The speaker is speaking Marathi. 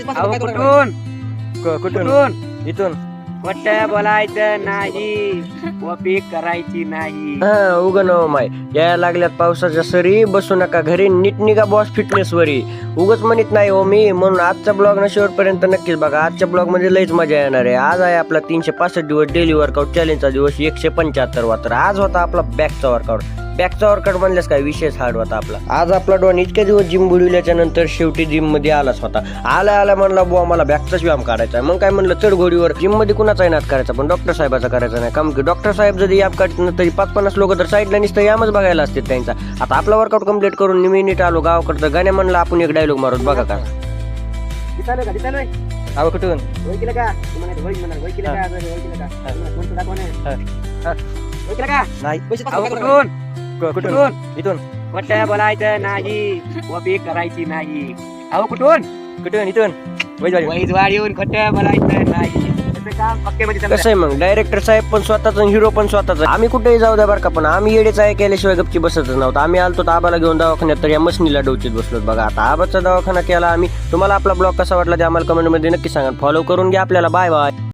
अहो कुठून कुठून इथून खोटं बोलायचं नाही कॉपी करायची नाही. हा उगा न माय यायला लागल्यात पावसाच्या सरी, बसू नका घरी, नीट निघा बॉस फिटनेस वरी. उगच म्हणत नाही हो मी, म्हणून आजचा ब्लॉग ना शेवटपर्यंत नक्कीच बघा. आजच्या ब्लॉग मध्ये लईच मजा येणार आहे. आज आहे आपला 365 दिवस डेली वर्कआउट चॅलेंजचा दिवस 175 तर आज होता आपला बॅकचा वर्कआउट. बॅकचा वर्कआउट म्हणल्यास काय विशेष हार्ड होता आपला. आज आपला डॉन इतक्या दिवस जिम बुडविल्याच्या नंतर शेवटी जिम मध्ये आलाच होता. आला म्हणला बुवा मला बॅकचाच व्यायाम काढायचा. मग काय म्हणलं चढ घोडीवर. जिम मध्ये कुणाचा नाद करायचा पण डॉक्टर साहेबाचा करायचा नाही. काम की डॉक्टर साहेब जरी याप काढत ना तरी 5-50 लोक तर साईडला नुसतं यामच बघायला असते त्यांचा. आता आपला वर्कआउट कम्प्लीट करून नीट आलो गावाकडचं. गाण्या म्हणलं आपण एक डायलॉग मारून बघा का. अहो कुठून नाही कुठून इथून खोटं बोलायचं नाही कॉपी करायची नाही. अहो कुठून इथून वैजवाड येऊन खोटं बोलायचं नाही. त्याचं काम पक्के म्हणजे चांगलं. कसं आहे मग डायरेक्टर साहेब पण स्वतःच हिरो पण स्वतःच. आम्ही कुठेही जाऊ द्या बरं का, पण आम्ही येडेच आहे केल्याशिवाय गपची बसतच नव्हतं. आम्ही आलतो तर आबाला घेऊन दवाखान्यात, तर या मशनीला डोचीत बसलो बघा. आता आबाचा दवाखाना केला आम्ही. तुम्हाला आपला ब्लॉग कसा वाटला ते आम्हाला कमेंट मध्ये नक्की सांगा. फॉलो करून घ्या आपल्याला. Bye bye.